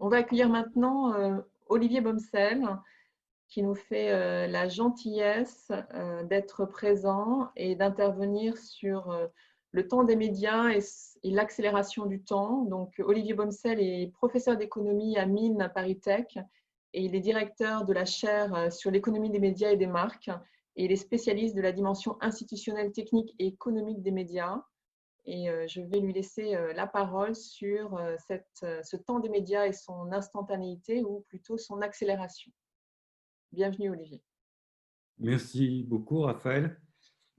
On va accueillir maintenant Olivier Bomsel, qui nous fait la gentillesse d'être présent et d'intervenir sur le temps des médias et l'accélération du temps. Donc, Olivier Bomsel est professeur d'économie à Mines Paris Tech et il est directeur de la chaire sur l'économie des médias et des marques. Et il est spécialiste de la dimension institutionnelle, technique et économique des médias. Et je vais lui laisser la parole sur ce temps des médias et son instantanéité, ou plutôt son accélération. Bienvenue, Olivier. Merci beaucoup, Raphaël.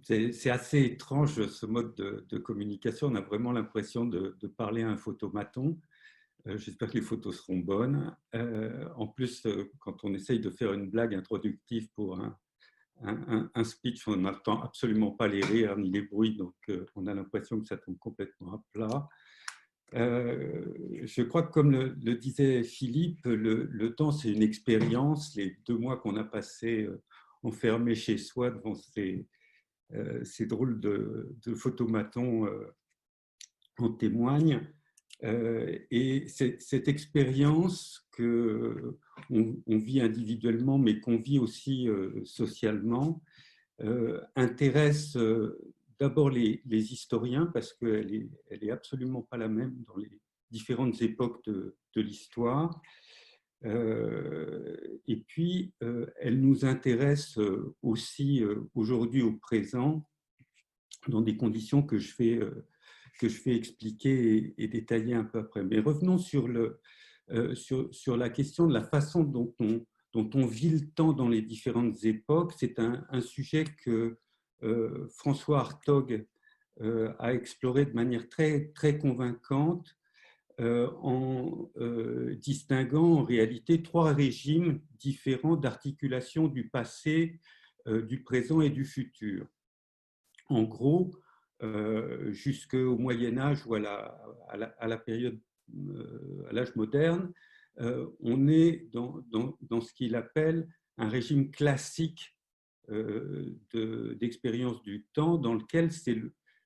C'est assez étrange ce mode de communication. On a vraiment l'impression de parler à un photomaton. J'espère que les photos seront bonnes. En plus, quand on essaye de faire une blague introductive pour un speech, on n'entend absolument pas les rires ni les bruits, donc on a l'impression que ça tombe complètement à plat. Je crois que, comme le disait Philippe, le temps, c'est une expérience. Les 2 mois qu'on a passés enfermés chez soi devant ces drôles de photomatons en témoignent. Et cette expérience qu'on vit individuellement, mais qu'on vit aussi socialement, intéresse d'abord les historiens, parce qu'elle est absolument pas la même dans les différentes époques de l'histoire. Et puis, elle nous intéresse aussi aujourd'hui au présent, dans des conditions que je vais expliquer et détailler un peu après. Mais revenons sur la question de la façon dont on vit le temps dans les différentes époques. C'est un sujet que François Hartog a exploré de manière très, très convaincante, en distinguant en réalité 3 régimes différents d'articulation du passé, du présent et du futur. En gros, jusqu'au Moyen-Âge ou à la période, à l'âge moderne, on est dans ce qu'il appelle un régime classique d'expérience du temps, dans lequel c'est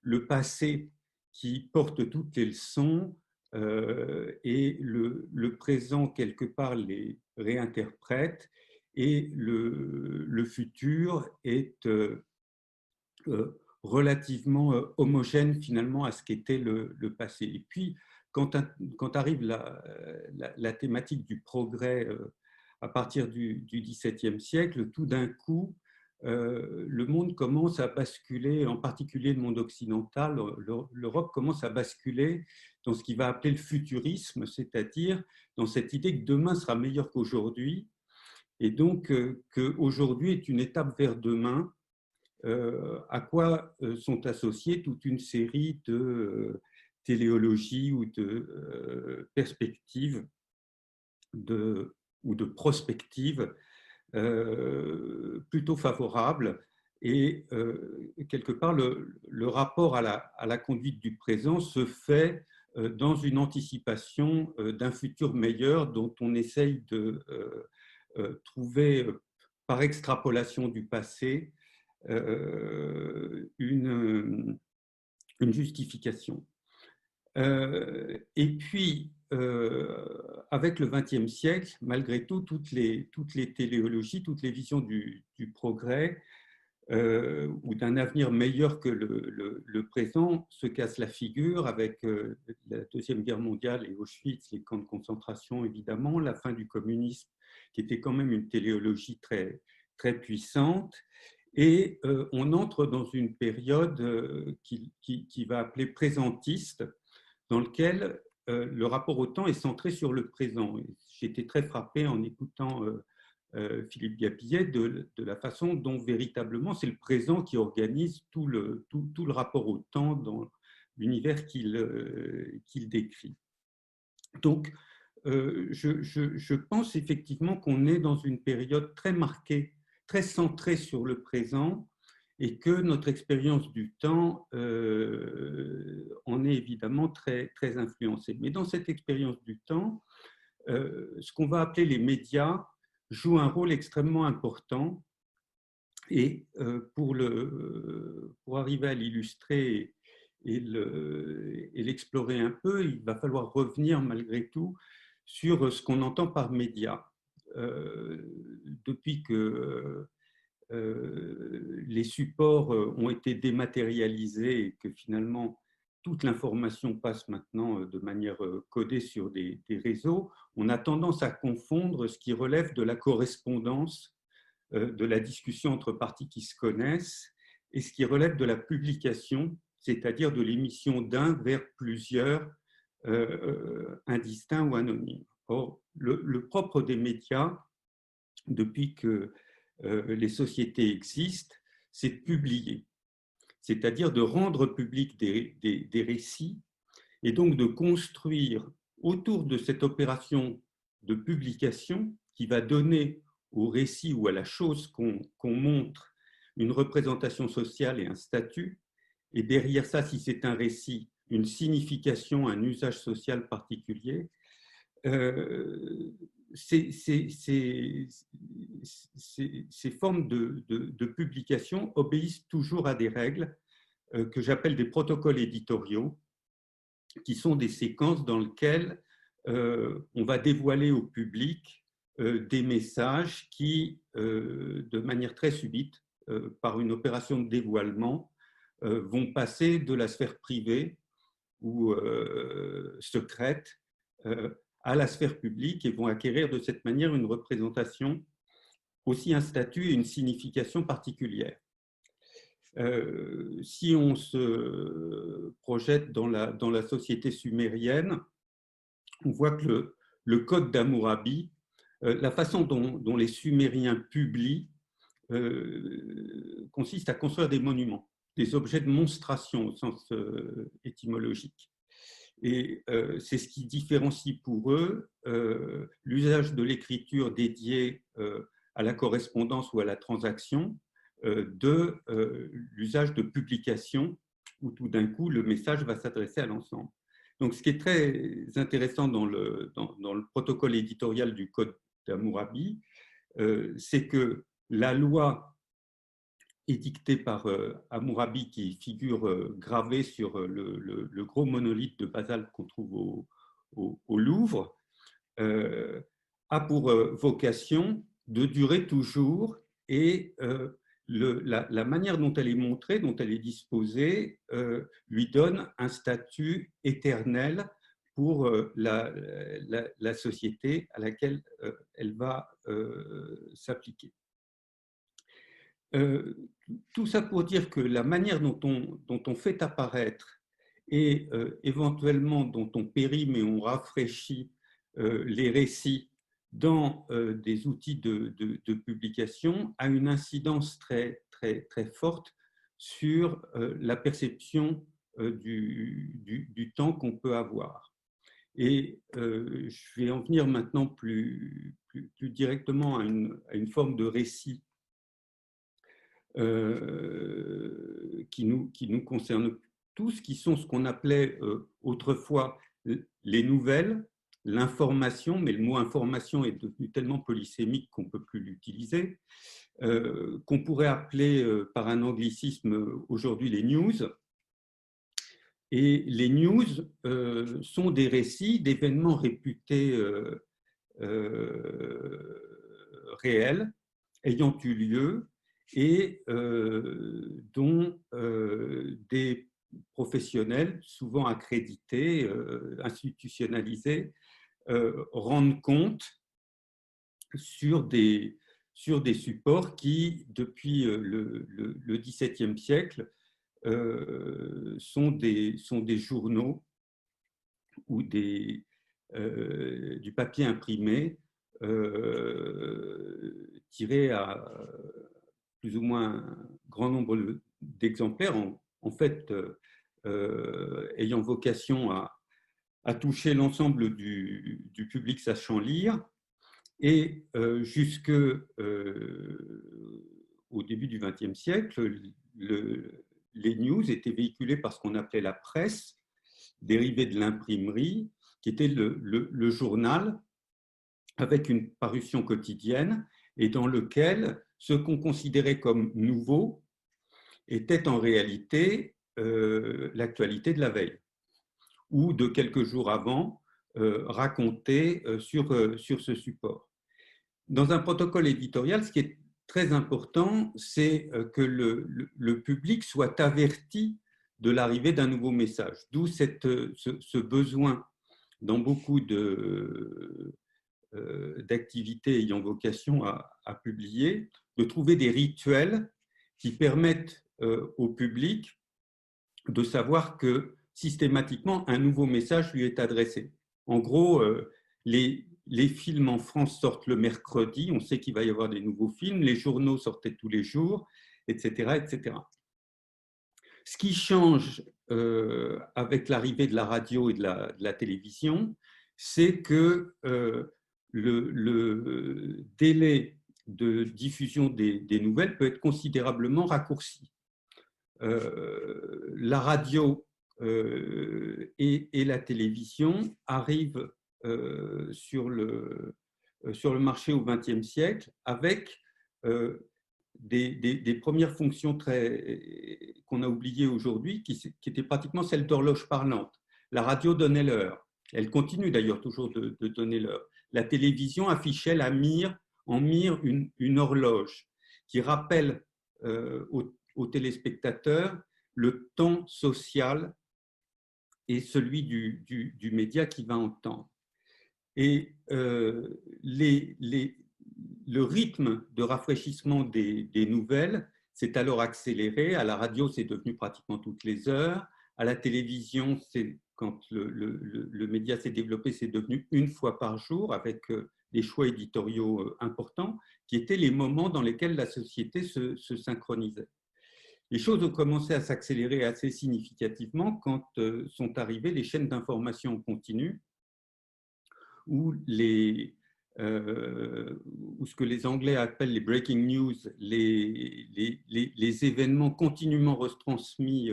le passé qui porte toutes les leçons et le présent, quelque part, les réinterprète, et le futur est relativement homogène finalement à ce qu'était le passé. Et puis, quand arrive la thématique du progrès à partir du XVIIe siècle, tout d'un coup, le monde commence à basculer, en particulier le monde occidental, l'Europe commence à basculer dans ce qu'il va appeler le futurisme, c'est-à-dire dans cette idée que demain sera meilleur qu'aujourd'hui, et donc qu'aujourd'hui est une étape vers demain, à quoi sont associées toute une série de téléologies ou de perspectives ou de prospectives plutôt favorables. Et quelque part, le rapport à la conduite du présent se fait dans une anticipation d'un futur meilleur, dont on essaye de trouver, par extrapolation du passé, une justification. Et puis, avec le XXe siècle, malgré tout, toutes les téléologies, toutes les visions du progrès ou d'un avenir meilleur que le présent se cassent la figure, avec la Deuxième Guerre mondiale et Auschwitz, les camps de concentration évidemment, la fin du communisme, qui était quand même une téléologie très, très puissante. Et on entre dans une période qui va appeler présentiste, dans lequel le rapport au temps est centré sur le présent. J'ai été très frappé en écoutant Philippe Gapillet de la façon dont véritablement c'est le présent qui organise tout le rapport au temps dans l'univers qu'il décrit. Donc, je pense effectivement qu'on est dans une période très marquée, très centrée sur le présent, et que notre expérience du temps en est évidemment très, très influencée. Mais dans cette expérience du temps, ce qu'on va appeler les médias jouent un rôle extrêmement important. Et pour arriver à l'illustrer et l'explorer un peu, il va falloir revenir malgré tout sur ce qu'on entend par média. Depuis que les supports ont été dématérialisés et que finalement toute l'information passe maintenant de manière codée sur des réseaux, on a tendance à confondre ce qui relève de la correspondance, de la discussion entre parties qui se connaissent, et ce qui relève de la publication, c'est-à-dire de l'émission d'un vers plusieurs indistincts ou anonymes. Or, le propre des médias, depuis que les sociétés existent, c'est de publier, c'est-à-dire de rendre public des récits et donc de construire autour de cette opération de publication qui va donner au récit ou à la chose qu'on montre une représentation sociale et un statut, et derrière ça, si c'est un récit, une signification, un usage social particulier. Ces formes de publication obéissent toujours à des règles que j'appelle des protocoles éditoriaux, qui sont des séquences dans lesquelles on va dévoiler au public des messages qui, de manière très subite, par une opération de dévoilement, vont passer de la sphère privée ou secrète à la sphère publique et vont acquérir de cette manière une représentation, aussi un statut et une signification particulière. Si on se projette dans la société sumérienne, on voit que le code d'Hammurabi, la façon dont les Sumériens publient, consiste à construire des monuments, des objets de monstration au sens étymologique. Et c'est ce qui différencie pour eux l'usage de l'écriture dédiée à la correspondance ou à la transaction de l'usage de publication où tout d'un coup le message va s'adresser à l'ensemble. Donc ce qui est très intéressant dans le protocole éditorial du code d'Hammurabi, c'est que la loi édictée par Hammurabi, qui figure gravée sur le gros monolithe de basalte qu'on trouve au Louvre, a pour vocation de durer toujours, et la manière dont elle est montrée, dont elle est disposée, lui donne un statut éternel pour la société à laquelle elle va s'appliquer. Tout ça pour dire que la manière dont on fait apparaître et éventuellement dont on périme et on rafraîchit les récits dans des outils de publication a une incidence très, très, très forte sur la perception du temps qu'on peut avoir. Et je vais en venir maintenant plus directement à une forme de récit qui nous concerne tous, qui sont ce qu'on appelait autrefois les nouvelles, l'information, mais le mot information est devenu tellement polysémique qu'on ne peut plus l'utiliser, qu'on pourrait appeler par un anglicisme aujourd'hui les news. Et les news sont des récits d'événements réputés réels, ayant eu lieu, et dont des professionnels, souvent accrédités, institutionnalisés, rendent compte sur des supports qui, depuis le XVIIe siècle, sont des journaux ou du papier imprimé tiré à plus ou moins un grand nombre d'exemplaires, en fait ayant vocation à toucher l'ensemble du public sachant lire. Et jusque au début du XXe siècle, les news étaient véhiculées par ce qu'on appelait la presse, dérivée de l'imprimerie, qui était le journal avec une parution quotidienne et dans lequel ce qu'on considérait comme nouveau était en réalité l'actualité de la veille ou de quelques jours avant, raconter sur ce support. Dans un protocole éditorial, ce qui est très important, c'est que le public soit averti de l'arrivée d'un nouveau message. D'où ce besoin dans beaucoup d'activités ayant vocation à publier, de trouver des rituels qui permettent au public de savoir que systématiquement un nouveau message lui est adressé. En gros, les films en France sortent le mercredi, on sait qu'il va y avoir des nouveaux films, les journaux sortaient tous les jours, etc. etc. Ce qui change avec l'arrivée de la radio et de la télévision, c'est que le délai de diffusion des nouvelles peut être considérablement raccourci. La radio et la télévision arrivent sur le marché au XXe siècle avec des premières fonctions qu'on a oubliées aujourd'hui, qui étaient pratiquement celles d'horloge parlante. La radio donnait l'heure. Elle continue d'ailleurs toujours de donner l'heure. La télévision affichait en mire une horloge qui rappelle aux téléspectateurs le temps social et celui du média qui va entendre. Et le rythme de rafraîchissement des nouvelles s'est alors accéléré. À la radio, c'est devenu pratiquement toutes les heures. À la télévision, quand le média s'est développé, c'est devenu une fois par jour avec des choix éditoriaux importants qui étaient les moments dans lesquels la société se synchronisait. Les choses ont commencé à s'accélérer assez significativement quand sont arrivées les chaînes d'information continue où ce que les Anglais appellent les breaking news, les événements continuellement retransmis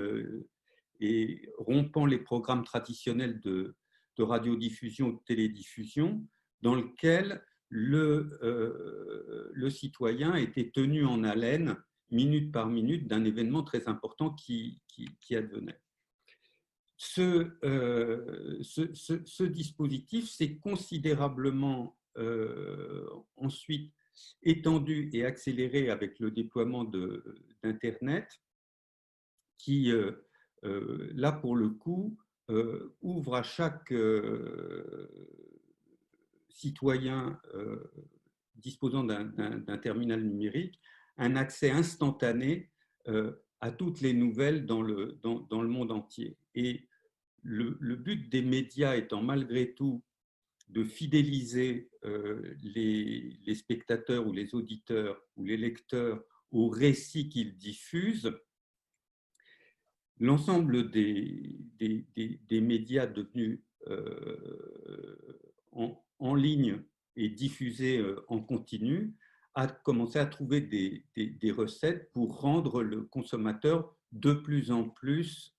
et rompant les programmes traditionnels de radiodiffusion ou de télédiffusion, dans lequel le citoyen était tenu en haleine minute par minute d'un événement très important qui advenait. Ce dispositif s'est considérablement ensuite étendu et accéléré avec le déploiement d'Internet qui, là pour le coup, ouvre à chaque citoyen disposant d'un terminal numérique un accès instantané à toutes les nouvelles dans le monde entier. Et le but des médias étant malgré tout de fidéliser les spectateurs ou les auditeurs ou les lecteurs aux récits qu'ils diffusent, l'ensemble des médias devenus en ligne et diffusés en continu a commencé à trouver des recettes pour rendre le consommateur de plus en plus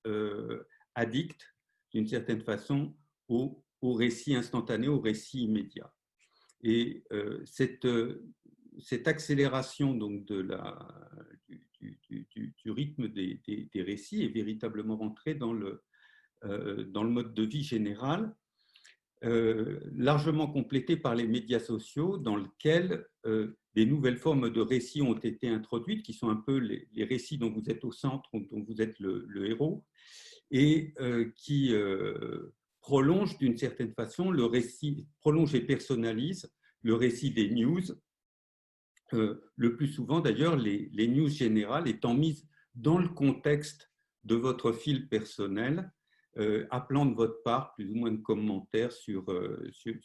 addict, d'une certaine façon, au récit instantané, au récit immédiat. Et cette accélération donc, du rythme des récits est véritablement rentrée dans le mode de vie général, largement complété par les médias sociaux dans lesquels des nouvelles formes de récits ont été introduites, qui sont un peu les récits dont vous êtes au centre, dont vous êtes le héros, et qui prolongent d'une certaine façon le récit, prolongent et personnalisent le récit des news. Le plus souvent d'ailleurs, les news générales étant mises dans le contexte de votre fil personnel, appelant de votre part plus ou moins de commentaires sur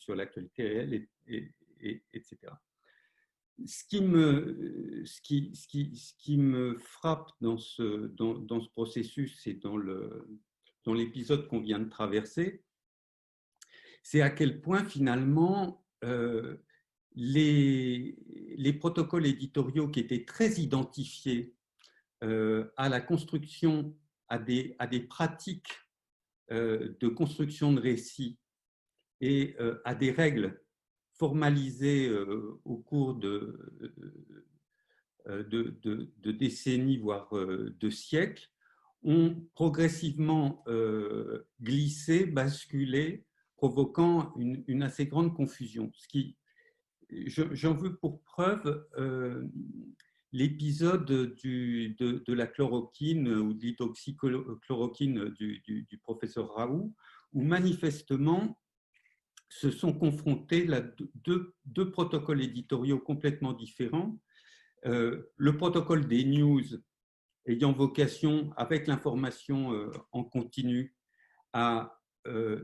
l'actualité réelle, etc. Ce qui me frappe dans ce processus et dans l'épisode qu'on vient de traverser, c'est à quel point finalement les protocoles éditoriaux qui étaient très identifiés à la construction, à des pratiques de construction de récits et à des règles formalisées au cours de décennies, voire de siècles, ont progressivement glissé, basculé provoquant une assez grande confusion. J'en veux pour preuve l'épisode de la chloroquine ou de l'hydroxychloroquine du professeur Raoult, où manifestement se sont confrontés deux protocoles éditoriaux complètement différents. Le protocole des news ayant vocation, avec l'information en continu, à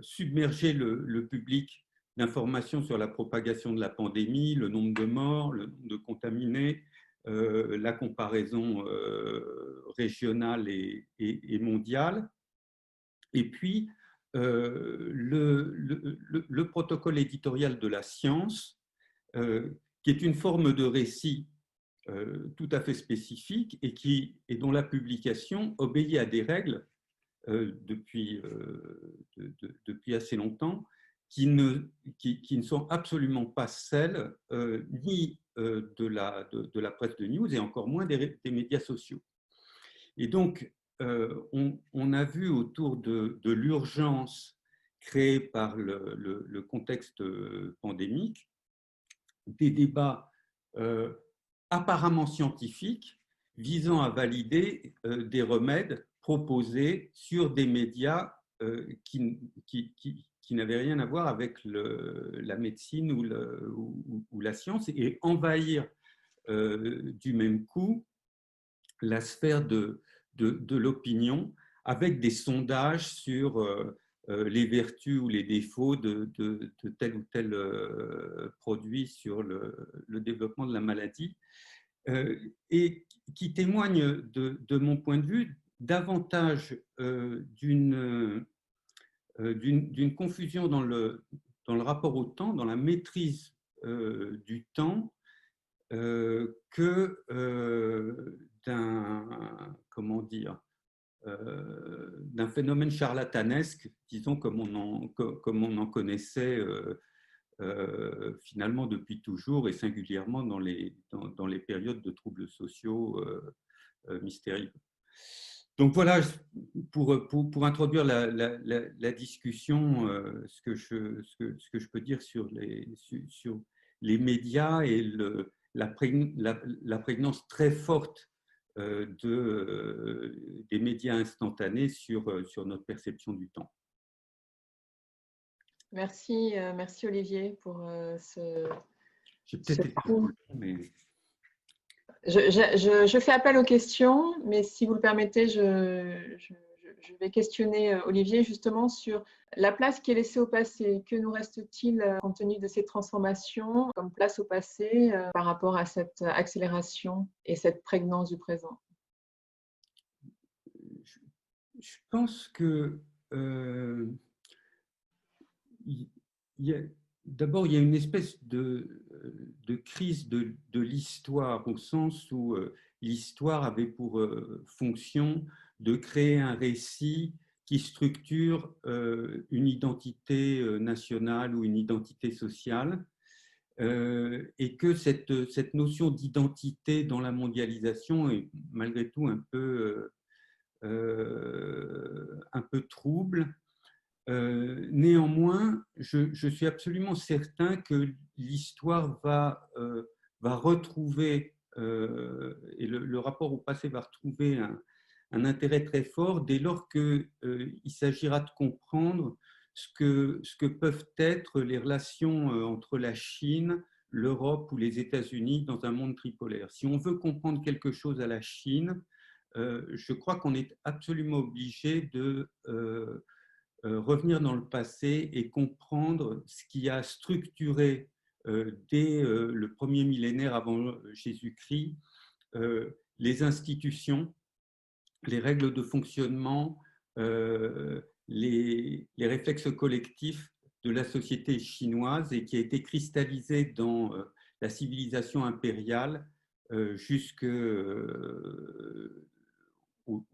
submerger le public d'informations sur la propagation de la pandémie, le nombre de morts, le nombre de contaminés, la comparaison régionale et mondiale. Et puis, le protocole éditorial de la science, qui est une forme de récit tout à fait spécifique et dont la publication obéit à des règles depuis assez longtemps, qui ne sont absolument pas celles ni de la presse de news et encore moins des médias sociaux. Et donc, on a vu autour de l'urgence créée par le contexte pandémique des débats apparemment scientifiques visant à valider des remèdes proposés sur des médias qui n'avaient rien à voir avec la médecine ou la science, et envahir du même coup la sphère de l'opinion avec des sondages sur les vertus ou les défauts de tel ou tel produit sur le développement de la maladie, et qui témoignent, de mon point de vue, davantage d'une confusion dans le rapport au temps, dans la maîtrise du temps, que d'un phénomène charlatanesque, disons, comme on en connaissait finalement depuis toujours, et singulièrement dans les périodes de troubles sociaux mystérieux. Donc voilà, pour introduire la discussion, ce que je peux dire sur les médias et la prégnance très forte des médias instantanés sur notre perception du temps. Merci, merci Olivier pour ce. J'ai peut-être été cours. mais... Je fais appel aux questions, mais si vous le permettez, je vais questionner Olivier justement sur la place qui est laissée au passé. Que nous reste-t-il compte tenu de ces transformations comme place au passé par rapport à cette accélération et cette prégnance du présent? Je pense que d'abord, il y a une espèce de crise de l'histoire, au sens où l'histoire avait pour fonction de créer un récit qui structure une identité nationale ou une identité sociale, et que cette notion d'identité dans la mondialisation est malgré tout un peu trouble. Néanmoins, je suis absolument certain que l'histoire va retrouver, et le rapport au passé va retrouver un intérêt très fort dès lors qu'il s'agira de comprendre ce que peuvent être les relations entre la Chine, l'Europe ou les États-Unis dans un monde tripolaire. Si on veut comprendre quelque chose à la Chine, je crois qu'on est absolument obligé de revenir dans le passé et comprendre ce qui a structuré dès le premier millénaire avant Jésus-Christ les institutions, les règles de fonctionnement, les réflexes collectifs de la société chinoise, et qui a été cristallisé dans la civilisation impériale jusqu'au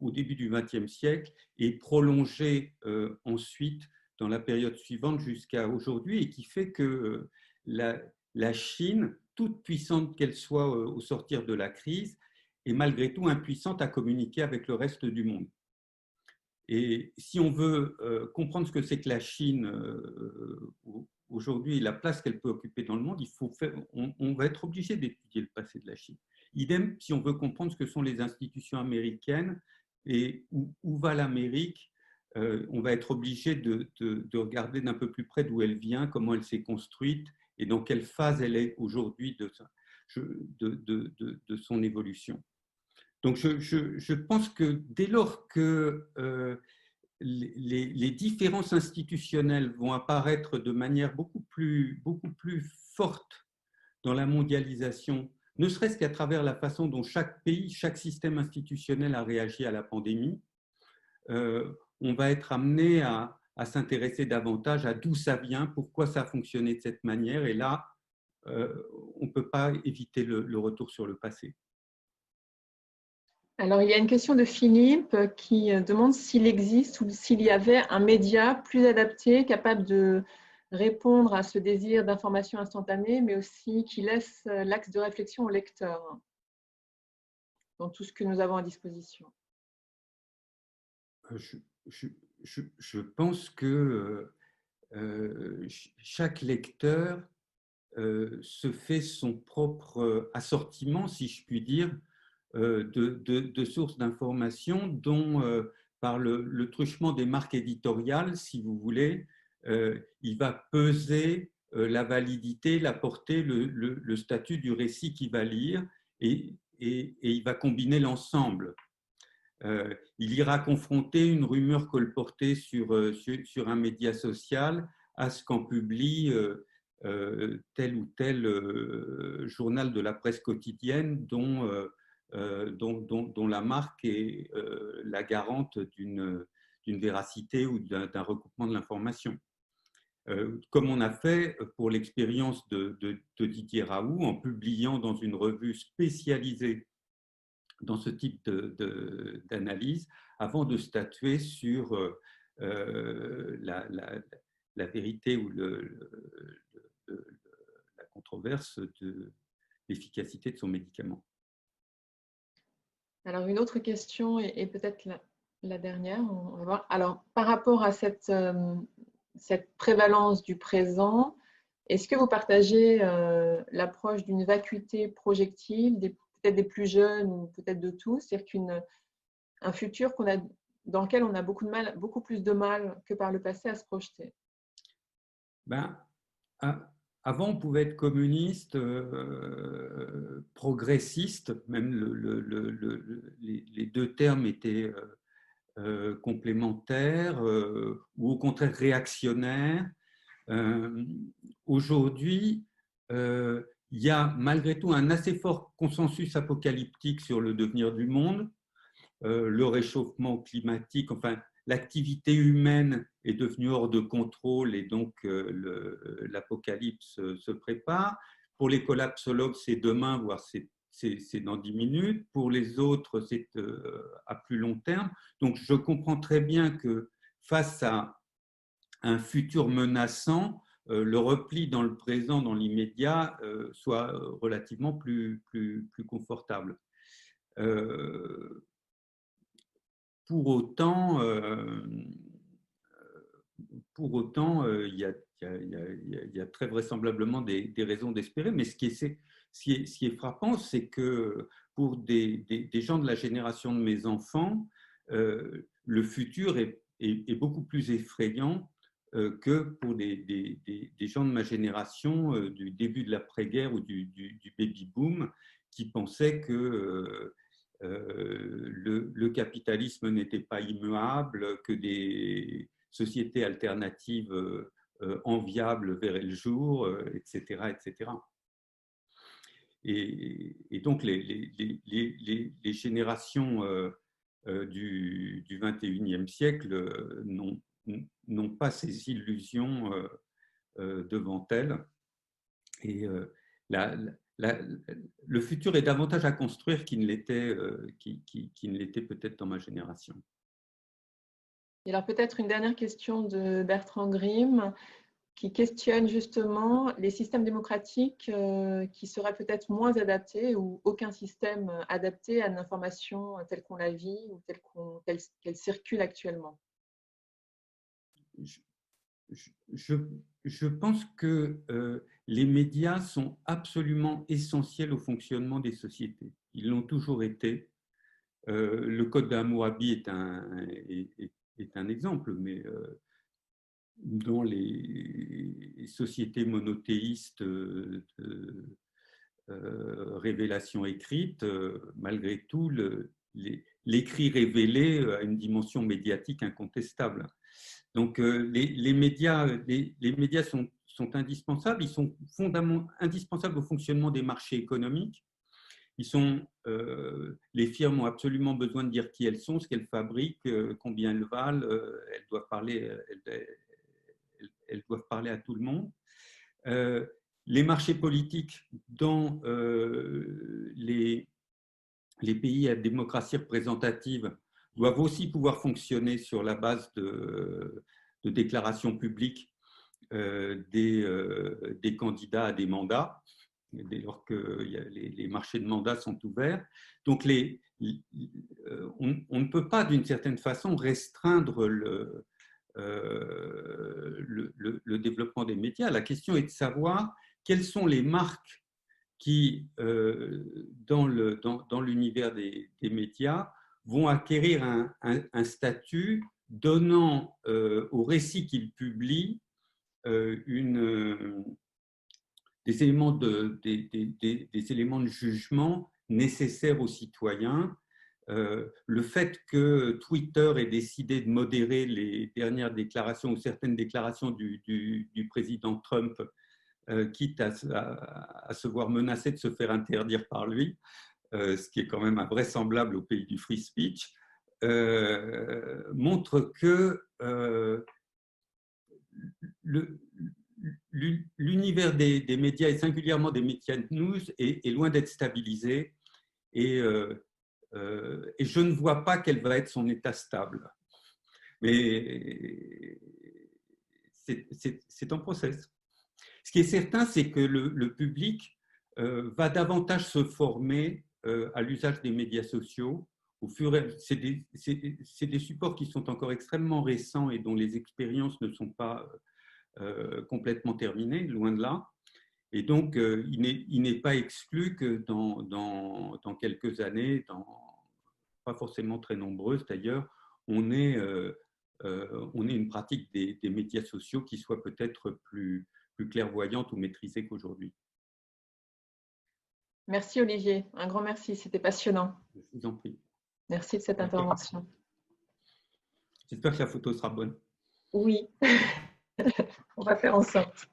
début du XXe siècle, et prolongé ensuite dans la période suivante jusqu'à aujourd'hui, et qui fait que la Chine, toute puissante qu'elle soit au sortir de la crise, est malgré tout impuissante à communiquer avec le reste du monde. Et si on veut comprendre ce que c'est que la Chine aujourd'hui, la place qu'elle peut occuper dans le monde, on va être obligé d'étudier le passé de la Chine. Idem, si on veut comprendre ce que sont les institutions américaines et où va l'Amérique, on va être obligé de regarder d'un peu plus près d'où elle vient, comment elle s'est construite et dans quelle phase elle est aujourd'hui de son évolution. Donc, je pense que dès lors que les différences institutionnelles vont apparaître de manière beaucoup plus forte dans la mondialisation, ne serait-ce qu'à travers la façon dont chaque pays, chaque système institutionnel a réagi à la pandémie, on va être amené à s'intéresser davantage à d'où ça vient, pourquoi ça a fonctionné de cette manière. Et là, on ne peut pas éviter le retour sur le passé. Alors, il y a une question de Philippe qui demande s'il existe ou s'il y avait un média plus adapté, capable de répondre à ce désir d'information instantanée, mais aussi qui laisse l'axe de réflexion au lecteur dans tout ce que nous avons à disposition. Je pense que chaque lecteur se fait son propre assortiment, si je puis dire, de sources d'informations dont, par le truchement des marques éditoriales, si vous voulez, il va peser la validité, la portée, le statut du récit qu'il va lire et il va combiner l'ensemble. Il ira confronter une rumeur colportée sur un média social à ce qu'en publie tel ou tel journal de la presse quotidienne dont la marque est la garante d'une véracité ou d'un recoupement de l'information. Comme on a fait pour l'expérience de Didier Raoult en publiant dans une revue spécialisée dans ce type d'analyse avant de statuer sur la vérité ou la controverse de l'efficacité de son médicament. Alors, une autre question, et peut-être la dernière, on va voir. Alors, par rapport à cette prévalence du présent, est-ce que vous partagez l'approche d'une vacuité projective, peut-être des plus jeunes ou peut-être de tous, c'est-à-dire qu'un futur dans lequel on a beaucoup plus de mal que par le passé à se projeter? Avant, on pouvait être communiste, progressiste, même les deux termes étaient complémentaires, ou au contraire réactionnaires. Aujourd'hui, il y a malgré tout un assez fort consensus apocalyptique sur le devenir du monde, le réchauffement climatique, enfin l'activité humaine est devenue hors de contrôle et donc l'apocalypse se prépare. Pour les collapsologues, c'est demain, voire c'est dans 10 minutes. Pour les autres, c'est à plus long terme. Donc, je comprends très bien que face à un futur menaçant, le repli dans le présent, dans l'immédiat, soit relativement plus confortable. Pour autant, il y a très vraisemblablement des raisons d'espérer, mais ce qui est frappant, c'est que pour des gens de la génération de mes enfants, le futur est beaucoup plus effrayant que pour des gens de ma génération du début de l'après-guerre ou du baby-boom qui pensaient que le capitalisme n'était pas immuable, que des sociétés alternatives enviables verraient le jour, etc., etc. Et donc, les générations du 21e siècle n'ont pas ces illusions devant elles. Et le futur est davantage à construire qu'il ne l'était peut-être dans ma génération. Et alors peut-être une dernière question de Bertrand Grimm. qui questionne justement les systèmes démocratiques qui seraient peut-être moins adaptés ou aucun système adapté à l'information telle qu'on la vit ou qu'elle circule actuellement. Je pense que les médias sont absolument essentiels au fonctionnement des sociétés. Ils l'ont toujours été. Le Code d'Hammurabi est un exemple, mais dans les sociétés monothéistes de révélation écrite, malgré tout, l'écrit révélé a une dimension médiatique incontestable. Donc, les médias sont indispensables. Ils sont indispensables au fonctionnement des marchés économiques. Les firmes ont absolument besoin de dire qui elles sont, ce qu'elles fabriquent, combien elles valent. Elles doivent parler à tout le monde. Les marchés politiques dans les pays à démocratie représentative doivent aussi pouvoir fonctionner sur la base de déclarations publiques des candidats à des mandats, dès lors que les marchés de mandats sont ouverts. Donc, on ne peut pas, d'une certaine façon, restreindre le développement des médias. La question est de savoir quelles sont les marques qui, dans l'univers des médias, vont acquérir un statut donnant au récit qu'ils publient des éléments de jugement nécessaires aux citoyens. Le fait que Twitter ait décidé de modérer les dernières déclarations ou certaines déclarations du président Trump, quitte à se voir menacé de se faire interdire par lui, ce qui est quand même invraisemblable au pays du free speech, montre que l'univers des médias, et singulièrement des médias de news, est loin d'être stabilisé, et je ne vois pas quel va être son état stable. Mais c'est en process. Ce qui est certain, c'est que le public va davantage se former à l'usage des médias sociaux. C'est des supports qui sont encore extrêmement récents et dont les expériences ne sont pas complètement terminées, loin de là. Et donc, il n'est pas exclu que dans quelques années, pas forcément très nombreuses d'ailleurs, on ait une pratique des médias sociaux qui soit peut-être plus clairvoyante ou maîtrisée qu'aujourd'hui. Merci Olivier, un grand merci, c'était passionnant. Je vous en prie. Merci de cette intervention. J'espère que la photo sera bonne. Oui, on va faire en sorte.